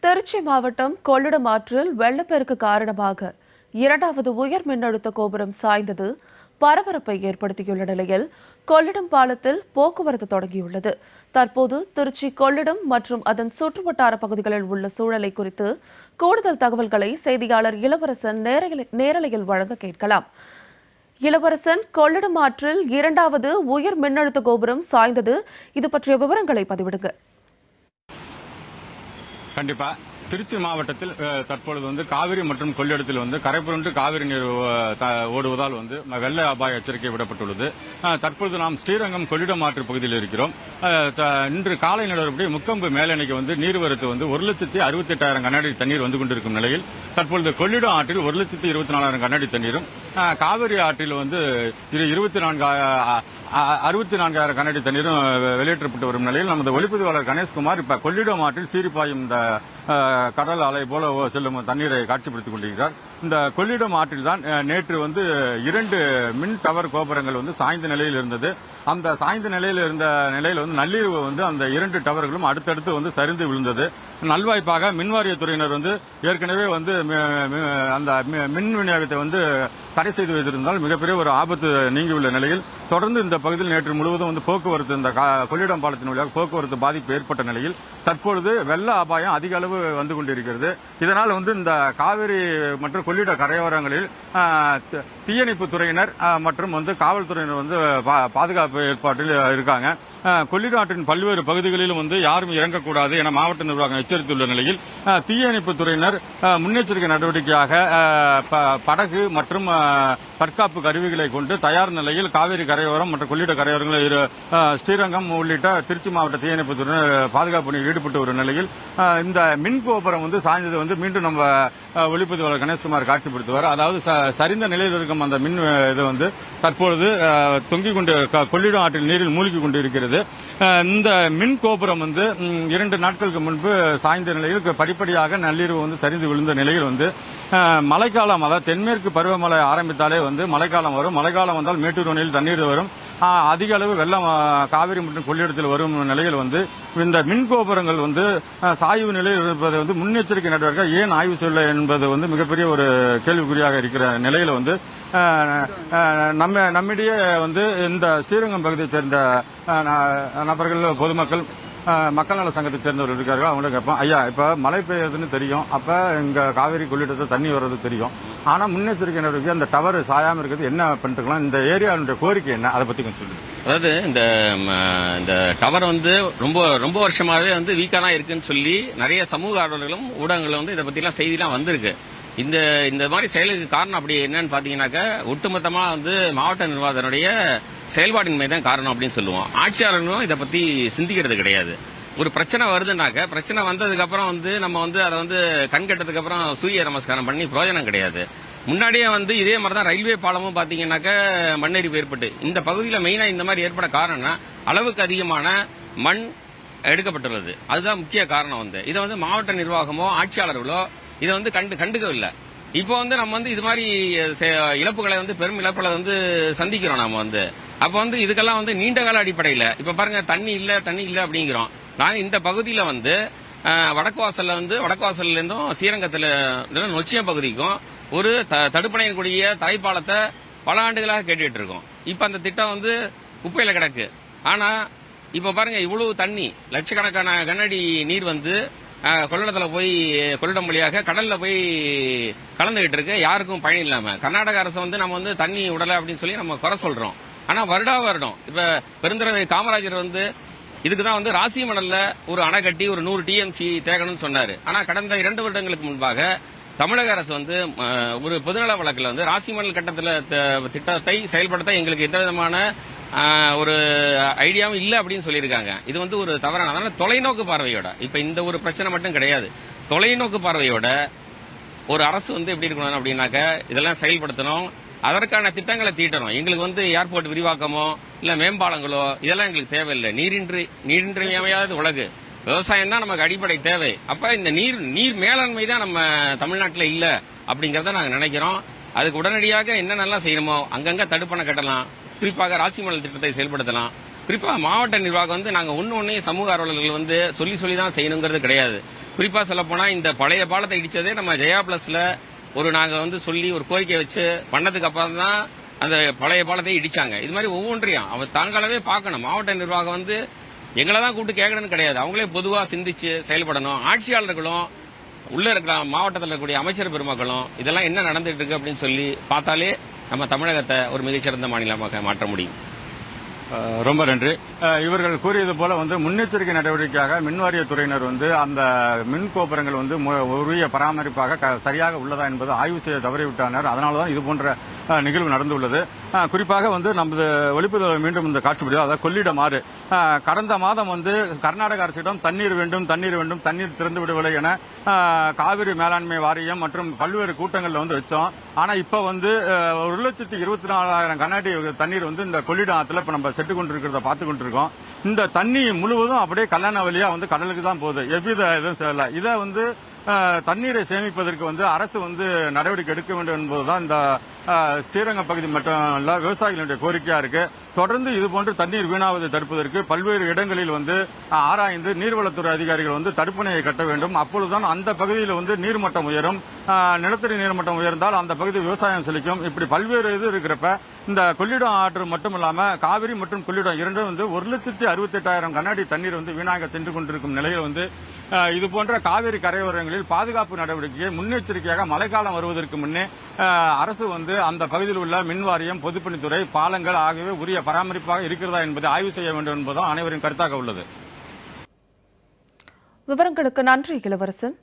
திருச்சி மாவட்டம் கொள்ளிடம் ஆற்றில் வெள்ளப்பெருக்கு காரணமாக இரண்டாவது உயர் மின்னழுத்த கோபுரம் சாய்ந்தது பரபரப்பை ஏற்படுத்தியுள்ள நிலையில் கொள்ளிடம் பாலத்தில் போக்குவரத்து தொடங்கியுள்ளது. தற்போது திருச்சி கொள்ளிடம் மற்றும் அதன் சுற்றுவட்டார பகுதிகளில் உள்ள சூழலை குறித்து கூடுதல் தகவல்களை செய்தியாளர் இளவரசன் நேரலையில் வழங்க கேட்கலாம். இளவரசன், கொள்ளிடம் ஆற்றில் இரண்டாவது உயர் மின்னழுத்த கோபுரம் சாய்ந்தது, இது பற்றிய விவரங்களை பதிவிடுங்க. கண்டிப்பா திருச்சி மாவட்டத்தில் தற்பொழுது காவிரி மற்றும் கொள்ளிடத்தில் கரைபுரண்டு காவிரி நீர் ஓடுவதால் வெள்ள அபாய எச்சரிக்கை விடப்பட்டுள்ளது. தற்பொழுது நாம் ஸ்ரீரங்கம் கொள்ளிடம் ஆற்று பகுதியில் இருக்கிறோம். இன்று காலை நிலவரப்படி முக்கொம்பு மேலணைக்கு நீர்வரத்து 1,68,000 கனஅடி தண்ணீர் வந்து கொண்டிருக்கும் நிலையில் தற்பொழுது கொள்ளிடம் ஆற்றில் 1,24,000 கனஅடி தண்ணீரும், காவிரி ஆற்றில் 64,000 கனஅடி தண்ணீரும் வெளியேற்றப்பட்டு வரும் நிலையில் நமது ஒளிப்பதிவாளர் கணேஷ்குமார் இப்ப கொள்ளிடம் ஆற்றில் சீரிப்பாயும் இந்த கடல் அலை போல செல்லும் தண்ணீரை காட்சிப்படுத்திக் கொண்டிருக்கிறார். இந்த கொள்ளிடம் ஆற்றில் தான் நேற்று 2 மின் டவர் கோபுரங்கள் சாய்ந்த நிலையில் இருந்தது. அந்த சாய்ந்த நிலையில் இருந்த நிலையில் நள்ளிரவு அந்த 2 டவர்களும் அடுத்தடுத்து சரிந்து விழுந்தது. நல்வாய்ப்பாக மின்வாரியத்துறையினர் ஏற்கனவே அந்த மின் விநியோகத்தை தடை செய்து வைத்திருந்தால் மிகப்பெரிய ஒரு ஆபத்து நீங்கியுள்ள நிலையில் தொடர்ந்து இந்த பகுதியில் நேற்று முழுவதும் போக்குவரத்து இந்த கொள்ளிடம் பாலத்தின் வழியாக போக்குவரத்து பாதிப்பு ஏற்பட்ட நிலையில் தற்பொழுது வெள்ள அபாயம் அதிக அளவு வந்து கொண்டிருக்கிறது. இதனால் இந்த காவிரி மற்றும் கொள்ளிட கரையோரங்களில் தீயணைப்பு துறையினர் மற்றும் காவல்துறையினர் பாதுகாப்பு ஏற்பாட்டில் இருக்காங்க. கொள்ளிட ஆற்றின் பல்வேறு பகுதிகளிலும் யாரும் இறங்கக்கூடாது என மாவட்ட நிர்வாகம் எச்சரித்துள்ள நிலையில் தீயணைப்பு துறையினர் முன்னெச்சரிக்கை நடவடிக்கையாக படகு மற்றும் தற்காப்பு கருவிகளை கொண்டு தயார் நிலையில் காவிரி கரையோரம் மற்றும் கொள்ளிட கரையோரங்களில் ஸ்ரீரங்கம் உள்ளிட்ட திருச்சி மாவட்ட தீயணைப்பு துறையினர் பாதுகாப்பு பணியில் ஈடுபட்டு வரும் நிலையில் இந்த மின் கோபுரம் சாய்ந்தது மீண்டும் நம்ம ஒளிப்பதிவாளர் கணேஷ்குமார் காட்சிப்படுத்துவார். அதாவது சரிந்த நிலையில் இருக்கும் அந்த மின் இது தற்பொழுது தொங்கிக் கொண்டு கொள்ளிடம் ஆற்றில் நீரில் மூழ்கி கொண்டு இருக்கிறது. இந்த மின் கோபுரம் 2 நாட்களுக்கு முன்பு சாய்ந்த நிலையில் படிப்படியாக நள்ளிரவு சரிந்து விழுந்த நிலையில் மழைக்காலம், அதாவது தென்மேற்கு பருவமழை ஆரம்பித்தாலே மழைக்காலம் வரும். மழைக்காலம் வந்தால் மேட்டூர் அணையில் தண்ணீர் வரும். அதிக அளவு வெள்ளம் காவிரி மற்றும் கொள்ளிடத்தில் வரும் நிலையில் இந்த மின் கோபுரங்கள் சாய்வு நிலையில் இருப்பதை முன்னெச்சரிக்கை நடவடிக்கை ஏன் ஆய்வு செய்யல என்பது மிகப்பெரிய ஒரு கேள்விக்குறியாக இருக்கிற நிலையில் நம்மிடையே இந்த ஸ்ரீரங்கம் பகுதியைச் சேர்ந்த நபர்கள், பொதுமக்கள், மக்கள் நல சங்கத்தை சேர்ந்தவர்கள் இருக்கார்கள். அவங்கள கேட்போம், ஐயா, இப்ப மழை பெய்யுதுன்னு தெரியும், அப்ப இங்க காவிரி கொள்ளிடத்தை தண்ணி வர்றது தெரியும், ஆனா முன்னெச்சரிக்கை நடவடிக்கை அந்த டவர் சாயாம இருக்கிறது என்ன பண்ணிருக்கலாம், இந்த ஏரியாவுடைய கோரிக்கை என்ன, அதை பத்தி கொஞ்சம் சொல்லுங்க. அதாவது இந்த டவர் ரொம்ப வருஷமாவே வீக்கா தான் இருக்குன்னு சொல்லி நிறைய சமூக ஆர்வலர்களும் ஊடகங்களும் இதை பத்தி எல்லாம் செய்திலாம் வந்திருக்கு. இந்த மாதிரி செயலுக்கு காரணம் அப்படி என்னன்னு பாத்தீங்கன்னாக்க ஒட்டுமொத்தமா மாவட்ட நிர்வாகத்தினுடைய செயல்பாடின்மை தான் காரணம் அப்படின்னு சொல்லுவோம். ஆட்சியாளர்களும் இதை பத்தி சிந்திக்கிறது கிடையாது. ஒரு பிரச்சனை வருதுனாக்க பிரச்சனை வந்ததுக்கு அப்புறம் நம்ம அதை கண்கட்டதுக்கு அப்புறம் சூரிய நமஸ்காரம் பண்ணி பிரயோஜனம் கிடையாது. முன்னாடியே இதே மாதிரிதான் ரயில்வே பாலமும் பாத்தீங்கன்னாக்க மண்ணெரிப்பு ஏற்பட்டு இந்த பகுதியில் மெயினா இந்த மாதிரி ஏற்பட காரணம்னா அளவுக்கு அதிகமான மண் எடுக்கப்பட்டுள்ளது. அதுதான் முக்கிய காரணம். இதை மாவட்ட நிர்வாகமோ ஆட்சியாளர்களோ இதை கண்டுக்கவில்லை. இப்போ நம்ம இது மாதிரி இழப்புகளை பெரும் இழப்புகளை சந்திக்கிறோம். நாம அப்ப இதுக்கெல்லாம் நீண்ட கால அடிப்படையில் இப்ப பாருங்க, தண்ணி இல்ல அப்படிங்கிறோம். நாங்க இந்த பகுதியில வடக்கு வாசல்ல இருந்தும் ஸ்ரீரங்கத்துல நொச்சியம் பகுதிக்கும் ஒரு தடுப்பணையின் கூடிய தரைப்பாலத்தை பல ஆண்டுகளாக கேட்டுட்டு இருக்கோம். இப்ப அந்த திட்டம் குப்பையில கிடக்கு. ஆனா இப்ப பாருங்க, இவ்வளவு தண்ணி, லட்சக்கணக்கான கனஅடி நீர் கொள்ளிடத்துல போய் கொள்ளிடம் வழியாக கடல்ல போய் கலந்துகிட்டு இருக்கு. யாருக்கும் பயன் இல்லாம கர்நாடக அரசு நம்ம தண்ணி விடல அப்படின்னு சொல்லி நம்ம குறை சொல்றோம். ஆனா வருடம் இப்ப பெருந்தலைவர் காமராஜர் இதுக்குதான் ராசி மணல்ல ஒரு அணை கட்டி ஒரு 100 TMC தேக்கணும்னு சொன்னாரு. ஆனா கடந்த 2 வருடங்களுக்கு முன்பாக தமிழக அரசு ஒரு பொதுநல வழக்கில் ராசி மணல் திட்டத்தை செயல்படுத்த எங்களுக்கு எந்த விதமான ஒரு ஐடியாவும் இல்ல அப்படின்னு சொல்லியிருக்காங்க. இது ஒரு தவறான, அதனால தொலைநோக்கு பார்வையோட இப்ப இந்த ஒரு பிரச்சனை மட்டும் கிடையாது, தொலைநோக்கு பார்வையோட ஒரு அரசு எப்படி இருக்கணும் அப்படின்னாக்க இதெல்லாம் செயல்படுத்தணும், அதற்கான திட்டங்களை தீட்டணும். எங்களுக்கு ஏர்போர்ட் விரிவாக்கமோ இல்ல மேம்பாலங்களோ இதெல்லாம் எங்களுக்கு தேவையில்லை. நீரின்றியமையாத உலகு விவசாயம் தான் நமக்கு அடிப்படை தேவை. அப்ப இந்த நீர் மேலாண்மை தான் நம்ம தமிழ்நாட்டில் இல்ல அப்படிங்கறத நாங்க நினைக்கிறோம். அதுக்கு உடனடியாக என்னென்னலாம் செய்யணுமோ அங்கங்க தடுப்பணை கட்டலாம், குறிப்பாக ராசி மணல் திட்டத்தை செயல்படுத்தலாம். குறிப்பா மாவட்ட நிர்வாகம் வந்து நாங்க ஒன்னையும் சமூக ஆர்வலர்கள் வந்து சொல்லி தான் செய்யணுங்கிறது கிடையாது. குறிப்பா சொல்ல போனா இந்த பழைய பாலத்தை இடிச்சதே நம்ம ஜெயா பிளஸ்ல நாங்க வந்து சொல்லி ஒரு கோரிக்கை வச்சு பண்ணதுக்கு அப்புறம் தான் அந்த பழைய பாலத்தை இடிச்சாங்க. இது மாதிரி ஒவ்வொன்றையும் அவன் தாங்களவே பார்க்கணும். மாவட்ட நிர்வாகம் வந்து எங்களை தான் கூப்பிட்டு கேட்கணும்னு கிடையாது, அவங்களே பொதுவா சிந்திச்சு செயல்படணும். ஆட்சியாளர்களும் உள்ள இருக்கிற மாவட்டத்தில் இருக்கக்கூடிய அமைச்சர் பெருமக்களும் இதெல்லாம் என்ன நடந்துட்டு இருக்கு அப்படின்னு சொல்லி பார்த்தாலே நம்ம தமிழகத்தை ஒரு மிகச்சிறந்த மாநிலமாக மாற்ற முடியும். ரொம்ப நன்றி. இவர்கள் கூறியது போல வந்து முன்னெச்சரிக்கை நடவடிக்கையாக மின்வாரிய துறையினர் வந்து அந்த மின் கோபுரங்கள் வந்து உரிய பராமரிப்பாக சரியாக உள்ளதா என்பது ஆய்வு செய்ய தவறிவிட்டனர். அதனால்தான் இது போன்ற நிகழ்வு நடந்துள்ளது. குறிப்பாக வந்து நமது ஒளிப்பதிவு மீண்டும் இந்த காட்சிப்படி, அதாவது கொள்ளிடம் ஆறு கடந்த மாதம் வந்து கர்நாடக அரசிடம் தண்ணீர் வேண்டும் தண்ணீர் திறந்து விடவில்லை என காவிரி மேலாண்மை வாரியம் மற்றும் பல்வேறு கூட்டங்கள்ல வந்து வச்சோம். ஆனா இப்ப வந்து 1,24,000 கண்ணாடி தண்ணீர் வந்து இந்த கொள்ளிடம் ஆத்துல இப்ப நம்ம செட்டு கொண்டிருக்கிறத பார்த்து கொண்டிருக்கோம். இந்த தண்ணி முழுவதும் அப்படியே கல்லணை வழியா வந்து கடலுக்கு தான் போகுது. எவ்வித இதுவும் செய்யல. இதை வந்து தண்ணீரை சேமிப்பதற்கு வந்து அரசு வந்து நடவடிக்கை எடுக்க வேண்டும் என்பதுதான் இந்த ஸ்ரீரங்கம் பகுதி மட்டும் இல்ல விவசாயிகளுடைய கோரிக்கையா இருக்கு. தொடர்ந்து இதுபோன்று தண்ணீர் வீணாவதை தடுப்பதற்கு பல்வேறு இடங்களில் வந்து ஆராய்ந்து நீர்வளத்துறை அதிகாரிகள் வந்து தடுப்பணையை கட்ட வேண்டும். அப்பொழுதுதான் அந்த பகுதியில் வந்து நீர்மட்டம் உயரும். நிலத்தடி நீர்மட்டம் உயர்ந்தால் அந்த பகுதி விவசாயம் செழிக்கும். இப்படி பல்வேறு இது இருக்கிறப்ப இந்த கொள்ளிடம் ஆற்று மட்டும் இல்லாம காவிரி மற்றும் கொள்ளிடம் இரண்டும் வந்து 1,68,000 கண்ணாடி தண்ணீர் வந்து வீணாக சென்று கொண்டிருக்கும் நிலையில் வந்து இது போன்ற காவிரி கரையோரங்களில் பாதுகாப்பு நடவடிக்கையை முன்னெச்சரிக்கையாக மழைக்காலம் வருவதற்கு முன்னே அரசு வந்து அந்த பகுதியில் உள்ள மின்வாரியம், பொதுப்பணித்துறை, பாலங்கள் ஆகியவை உரிய பராமரிப்பாக இருக்கிறதா என்பதை ஆய்வு செய்ய வேண்டும் என்பதும் அனைவரின் கருத்தாக உள்ளது. விவரங்களுக்கு நன்றி இளவரசன்.